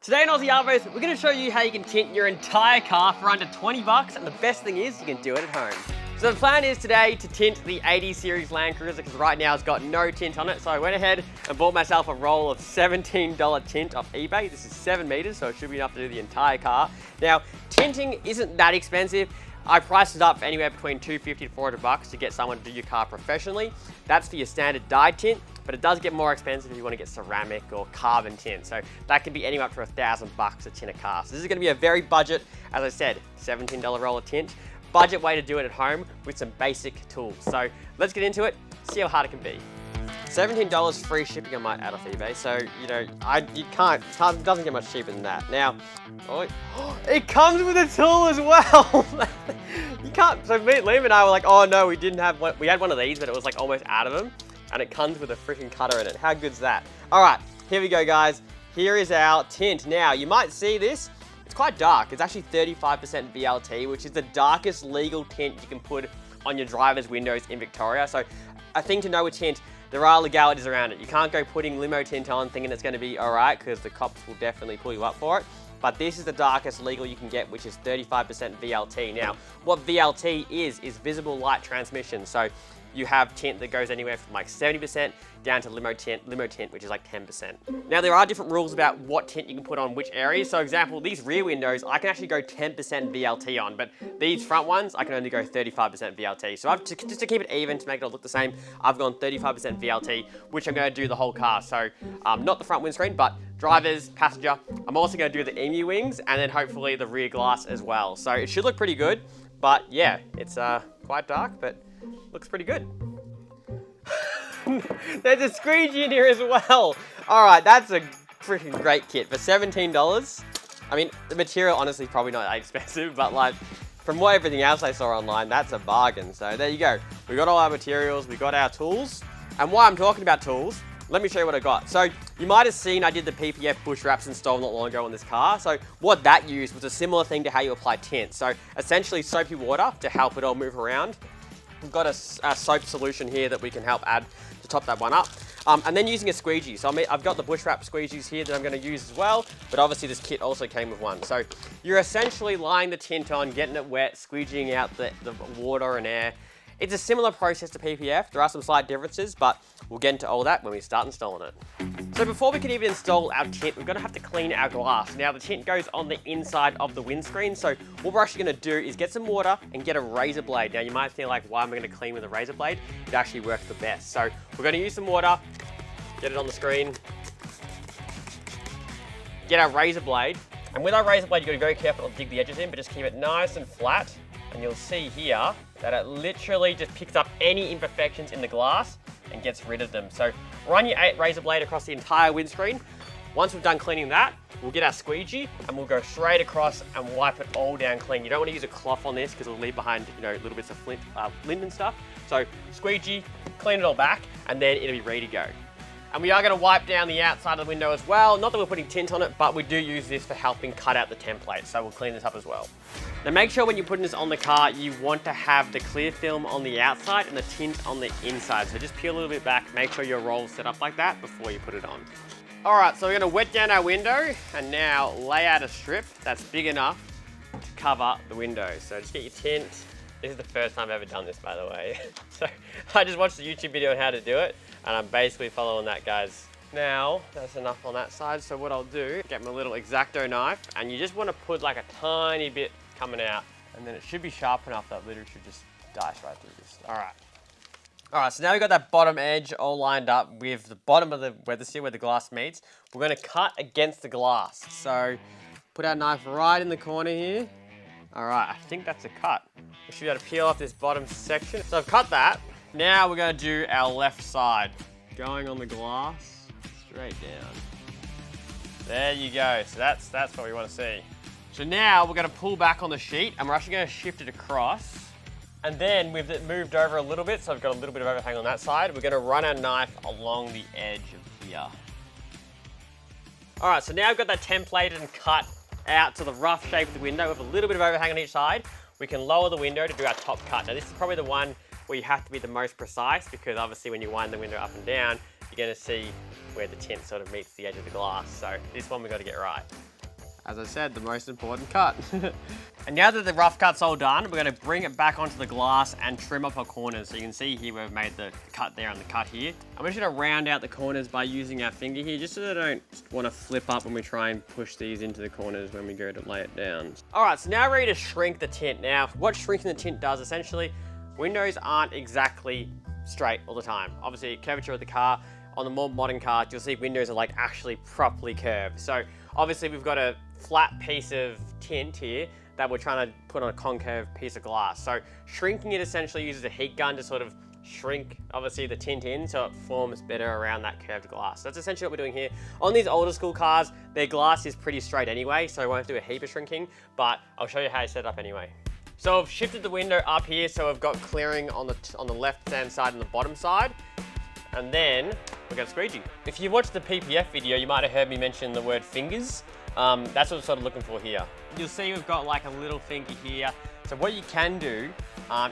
Today in Aussie Arvos, we're going to show you how you can tint your entire car for under 20 bucks, and the best thing is you can do it at home. So the plan is today to tint the 80 series landcruiser because right now it's got no tint on it. So I went ahead and bought myself a roll of $17 tint off eBay. This is 7 meters, so it should be enough to do the entire car. Now, tinting isn't that expensive. I priced it up for anywhere between $250 to $400 to get someone to do your car professionally. That's for your standard dye tint, but it does get more expensive if you want to get ceramic or carbon tint. So that can be anywhere up to $1,000 to tint a car. So this is going to be a very budget, as I said, $17 roll of tint. Budget way to do it at home with some basic tools. So let's get into it, see how hard it can be. $17 free shipping I might add off eBay, so you know, it doesn't get much cheaper than that. Now, it comes with a tool as well. You can't, so Liam and I were like, oh no, we didn't have one, we had one of these, but it was like almost out of them, and it comes with a freaking cutter in it. How good's that? All right, here we go guys. Here is our tint. Now, you might see this, it's quite dark. It's actually 35% VLT, which is the darkest legal tint you can put on your driver's windows in Victoria. So a thing to know with tint, there are legalities around it. You can't go putting limo tint on thinking it's going to be all right, because the cops will definitely pull you up for it. But this is the darkest legal you can get, which is 35% VLT. Now, what VLT is visible light transmission. So you have tint that goes anywhere from like 70% down to limo tint, which is like 10%. Now, there are different rules about what tint you can put on which areas. So example, these rear windows, I can actually go 10% VLT on, but these front ones, I can only go 35% VLT. So just to keep it even, to make it all look the same, I've gone 35% VLT, which I'm gonna do the whole car. So not the front windscreen, but drivers, passenger. I'm also gonna do the emu wings and then hopefully the rear glass as well. So it should look pretty good, but yeah, it's quite dark, but looks pretty good. There's a squeegee in here as well. All right, that's a freaking great kit for $17. I mean, the material honestly probably not that expensive, but like from what everything else I saw online, that's a bargain. So there you go. We got all our materials, we got our tools. And while I'm talking about tools, let me show you what I got. So you might have seen I did the PPF bush wraps installed not long ago on this car. So what that used was a similar thing to how you apply tint. So essentially soapy water to help it all move around. We've got a soap solution here that we can help add to top that one up. And then using a squeegee. So I've got the bush wrap squeegees here that I'm going to use as well, but obviously this kit also came with one. So you're essentially laying the tint on, getting it wet, squeegeeing out the water and air. It's a similar process to PPF. There are some slight differences, but we'll get into all that when we start installing it. So before we can even install our tint, we're going to have to clean our glass. Now the tint goes on the inside of the windscreen, so what we're actually going to do is get some water and get a razor blade. Now you might feel like, why am I going to clean with a razor blade? It actually works the best. So we're going to use some water, get it on the screen, get our razor blade, and with our razor blade you've got to be very careful not to dig the edges in, but just keep it nice and flat, and you'll see here that it literally just picks up any imperfections in the glass and gets rid of them. So run your razor blade across the entire windscreen. Once we've done cleaning that, we'll get our squeegee and we'll go straight across and wipe it all down clean. You don't want to use a cloth on this because it'll leave behind, you know, little bits of lint and stuff. So squeegee, clean it all back, and then it'll be ready to go. And we are going to wipe down the outside of the window as well. Not that we're putting tint on it, but we do use this for helping cut out the template. So we'll clean this up as well. Now make sure when you're putting this on the car, you want to have the clear film on the outside and the tint on the inside. So just peel a little bit back, make sure your roll's set up like that before you put it on. All right, so we're going to wet down our window and now lay out a strip that's big enough to cover the window. So just get your tint. This is the first time I've ever done this, by the way. So I just watched the YouTube video on how to do it, and I'm basically following that, guys. Now, that's enough on that side, so what I'll do, get my little X-Acto knife, and you just want to put like a tiny bit coming out, and then it should be sharp enough that literally should just dice right through this. All right, so now we've got that bottom edge all lined up with the bottom of the weatherseal where the glass meets. We're going to cut against the glass. So put our knife right in the corner here. All right, I think that's a cut. We should be able to peel off this bottom section. So I've cut that. Now we're going to do our left side. Going on the glass, straight down. There you go. So that's what we want to see. So now we're going to pull back on the sheet and we're actually going to shift it across. And then with it moved over a little bit, so I've got a little bit of overhang on that side, we're going to run our knife along the edge of here. All right, so now I've got that templated and cut out to the rough shape of the window with a little bit of overhang on each side. We can lower the window to do our top cut. Now this is probably the one where you have to be the most precise, because obviously when you wind the window up and down, you're going to see where the tint sort of meets the edge of the glass. So this one we've got to get right. as I said, the most important cut. And now that the rough cut's all done, we're gonna bring it back onto the glass and trim up our corners. So you can see here we've made the cut there and the cut here. I'm just gonna round out the corners by using our finger here, just so they don't wanna flip up when we try and push these into the corners when we go to lay it down. All right, so now we're ready to shrink the tint. Now, what shrinking the tint does, essentially, windows aren't exactly straight all the time. Obviously, curvature of the car, on the more modern cars, you'll see windows are like actually properly curved. So obviously we've got a flat piece of tint here that we're trying to put on a concave piece of glass. So shrinking it essentially uses a heat gun to sort of shrink, obviously, the tint in so it forms better around that curved glass. That's essentially what we're doing here. On these older school cars, their glass is pretty straight anyway, so I won't do a heap of shrinking, but I'll show you how to set it up anyway. So I've shifted the window up here, so I've got clearing on the left-hand side and the bottom side. And then we're gonna squeegee. If you watched the PPF video, you might have heard me mention the word fingers. That's what I'm sort of looking for here. You'll see we've got like a little finger here. So what you can do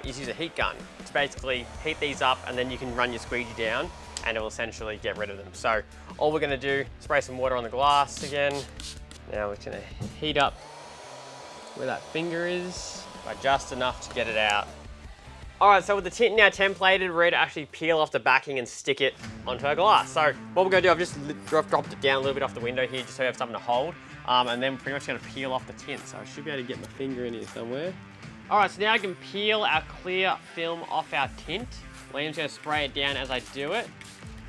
is use a heat gun to basically heat these up, and then you can run your squeegee down and it will essentially get rid of them. So all we're gonna do, spray some water on the glass again. Now we're gonna heat up where that finger is by just enough to get it out. All right, so with the tint now templated, we're ready to actually peel off the backing and stick it onto our glass. So what we're gonna do, I've just dropped it down a little bit off the window here just so we have something to hold. And then pretty much gonna peel off the tint. So I should be able to get my finger in here somewhere. All right, so now I can peel our clear film off our tint. Liam's gonna spray it down as I do it.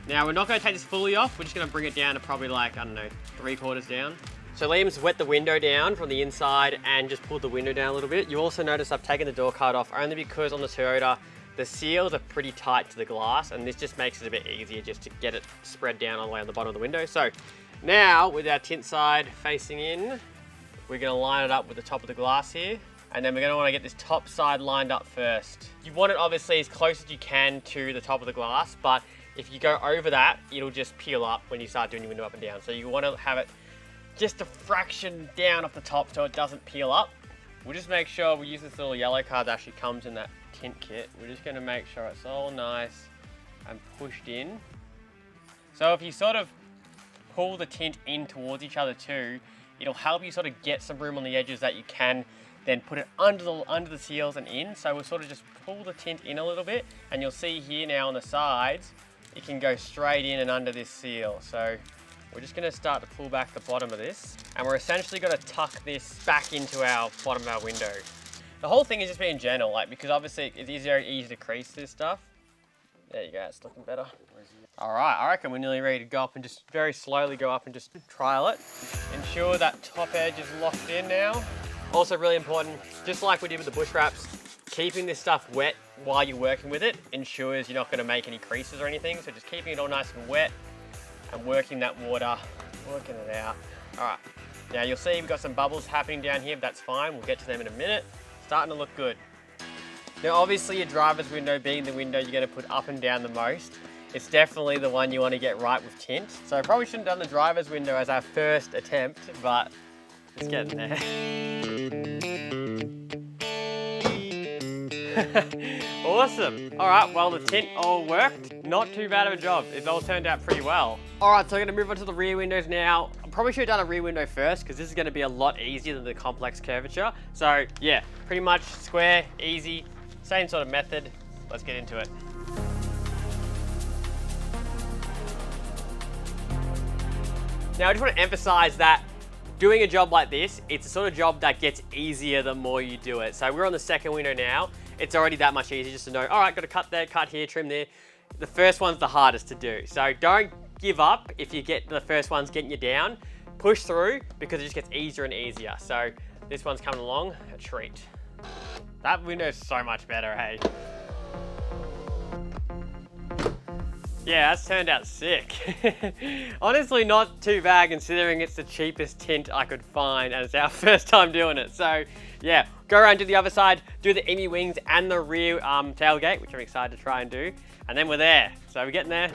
Now we're not gonna take this fully off. We're just gonna bring it down to probably like, I don't know, 3/4 down. So Liam's wet the window down from the inside and just pulled the window down a little bit. You also notice I've taken the door card off only because on the Toyota, the seals are pretty tight to the glass, and this just makes it a bit easier just to get it spread down all the way on the bottom of the window. So now with our tint side facing in, we're gonna line it up with the top of the glass here. And then we're gonna wanna get this top side lined up first. You want it obviously as close as you can to the top of the glass, but if you go over that, it'll just peel up when you start doing your window up and down. So you wanna have it just a fraction down off the top so it doesn't peel up. We'll just make sure we use this little yellow card that actually comes in that tint kit. We're just gonna make sure it's all nice and pushed in. So if you sort of pull the tint in towards each other too, it'll help you sort of get some room on the edges that you can then put it under the seals and in. So we'll sort of just pull the tint in a little bit, and you'll see here now on the sides, it can go straight in and under this seal. So we're just gonna start to pull back the bottom of this, and we're essentially gonna tuck this back into our bottom of our window. The whole thing is just being gentle, like, because obviously it's very easy to crease this stuff. There you go, it's looking better. All right, I reckon we're nearly ready to go up and just very slowly go up and just trial it. Ensure that top edge is locked in now. Also really important, just like we did with the bush wraps, keeping this stuff wet while you're working with it ensures you're not gonna make any creases or anything. So just keeping it all nice and wet and working that water, working it out. All right, now you'll see we've got some bubbles happening down here, but that's fine. We'll get to them in a minute. Starting to look good. Now obviously your driver's window being the window you're gonna put up and down the most, it's definitely the one you wanna get right with tint. So I probably shouldn't have done the driver's window as our first attempt, but it's getting there. Awesome. All right, well, the tint all worked. Not too bad of a job. It all turned out pretty well. All right, so I'm gonna move on to the rear windows now. I probably should have done a rear window first because this is gonna be a lot easier than the complex curvature. So yeah, pretty much square, easy, same sort of method. Let's get into it. Now I just want to emphasize that doing a job like this, it's a sort of job that gets easier the more you do it. So we're on the second window now. It's already that much easier just to know, all right, got to cut there, cut here, trim there. The first one's the hardest to do. So don't give up if you get the first one's getting you down. Push through because it just gets easier and easier. So this one's coming along, a treat. That window's so much better, hey? Yeah, that's turned out sick. Honestly, not too bad considering it's the cheapest tint I could find and it's our first time doing it. So yeah, go around to the other side, do the Emmy wings and the rear tailgate, which I'm excited to try and do. And then we're there. So we're getting there.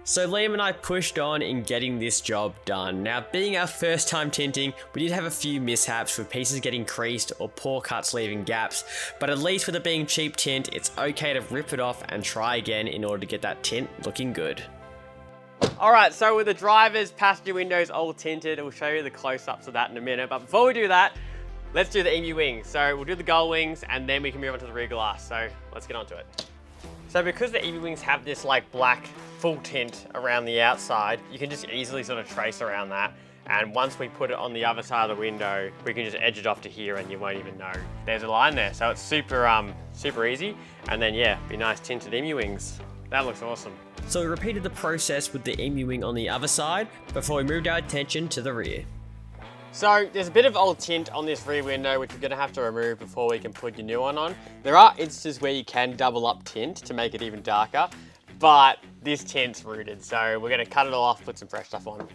So Liam and I pushed on in getting this job done. Now, being our first time tinting, we did have a few mishaps with pieces getting creased or poor cuts leaving gaps, but at least with it being cheap tint, it's okay to rip it off and try again in order to get that tint looking good. All right, so with the driver's passenger windows all tinted, we'll show you the close-ups of that in a minute. But before we do that, let's do the EMU wings. So we'll do the gull wings and then we can move on to the rear glass. So let's get onto it. So because the EMU wings have this like black full tint around the outside, you can just easily sort of trace around that. And once we put it on the other side of the window, we can just edge it off to here and you won't even know there's a line there. So it's super easy. And then yeah, be nice tinted EMU wings. That looks awesome. So we repeated the process with the EMU wing on the other side before we moved our attention to the rear. So there's a bit of old tint on this rear window which we're going to have to remove before we can put your new one on. There are instances where you can double up tint to make it even darker, but this tint's rooted, so we're going to cut it all off, put some fresh stuff on.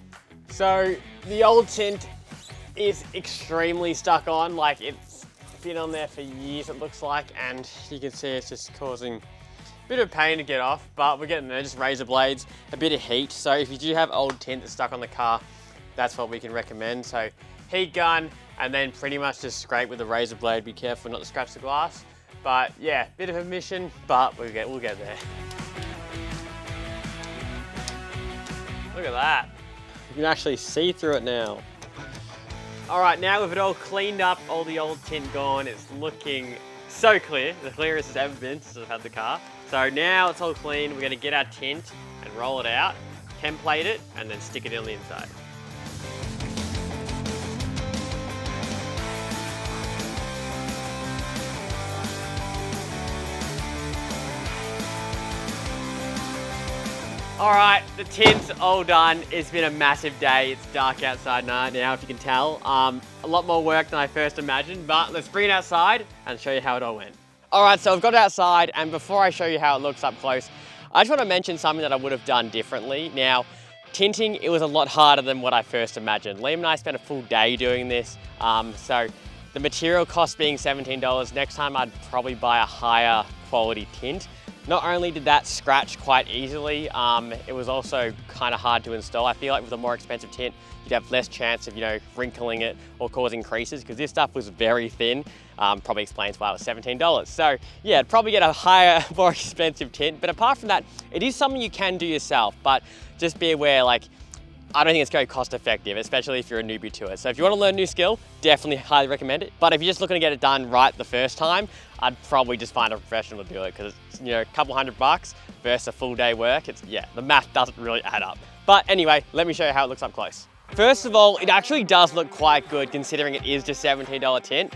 So the old tint is extremely stuck on, like it's been on there for years it looks like, and you can see it's just causing a bit of pain to get off, but we're getting there, just razor blades, a bit of heat. So if you do have old tint that's stuck on the car, that's what we can recommend. So heat gun, and then pretty much just scrape with a razor blade. Be careful not to scratch the glass. But yeah, bit of a mission, but we'll get there. Look at that. You can actually see through it now. All right, now with it all cleaned up, all the old tint gone, it's looking so clear, the clearest it's ever been since I've had the car. So now it's all clean, we're gonna get our tint and roll it out, template it, and then stick it in on the inside. All right, the tint's all done. It's been a massive day. It's dark outside now, if you can tell. A lot more work than I first imagined, but let's bring it outside and show you how it all went. All right, so I've got it outside, and before I show you how it looks up close, I just want to mention something that I would have done differently. Now, tinting, it was a lot harder than what I first imagined. Liam and I spent a full day doing this, so the material cost being $17, next time I'd probably buy a higher quality tint. Not only did that scratch quite easily, it was also kind of hard to install. I feel like with a more expensive tint, you'd have less chance of, wrinkling it or causing creases, because this stuff was very thin. Probably explains why it was $17. So yeah, I'd probably get a higher, more expensive tint. But apart from that, it is something you can do yourself, but just be aware, I don't think it's very cost effective, especially if you're a newbie to it. So if you want to learn a new skill, definitely highly recommend it. But if you're just looking to get it done right the first time, I'd probably just find a professional to do it, because it's, a couple $100 versus a full day work. The math doesn't really add up. But anyway, let me show you how it looks up close. First of all, it actually does look quite good considering it is just $17 tint.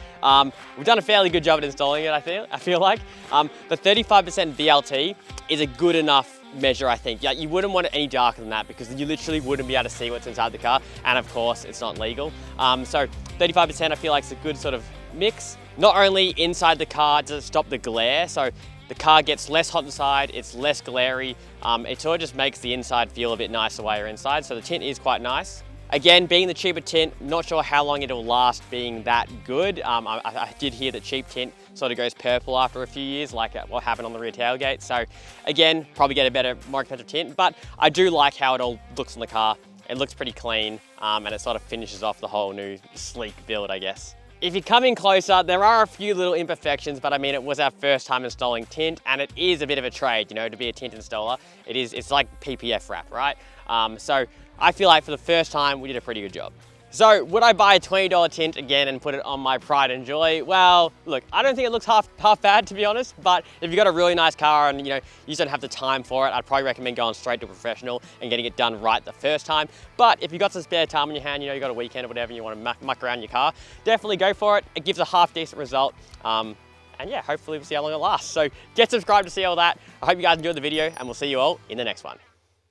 We've done a fairly good job at installing it, I feel like. The 35% VLT is a good enough measure, I think. Yeah, you wouldn't want it any darker than that, because you literally wouldn't be able to see what's inside the car, and of course it's not legal. So 35% I feel like is a good sort of mix. Not only inside the car does it stop the glare, so the car gets less hot inside, it's less glary, it sort of just makes the inside feel a bit nicer while you're inside, so the tint is quite nice. Again, being the cheaper tint, not sure how long it'll last being that good. I did hear that cheap tint sort of goes purple after a few years, like what happened on the rear tailgate. So again, probably get a better, more expensive tint, but I do like how it all looks on the car. It looks pretty clean, and it sort of finishes off the whole new sleek build, I guess. If you come in closer, there are a few little imperfections, but I mean, it was our first time installing tint, and it is a bit of a trade, to be a tint installer. It's like PPF wrap, right? So I feel like for the first time, we did a pretty good job. So would I buy a $20 tint again and put it on my pride and joy? Well, look, I don't think it looks half bad, to be honest, but if you've got a really nice car and you just don't have the time for it, I'd probably recommend going straight to a professional and getting it done right the first time. But if you've got some spare time on your hand, you've got a weekend or whatever, and you want to muck around your car, definitely go for it. It gives a half decent result. And yeah, hopefully we'll see how long it lasts. So get subscribed to see all that. I hope you guys enjoyed the video, and we'll see you all in the next one.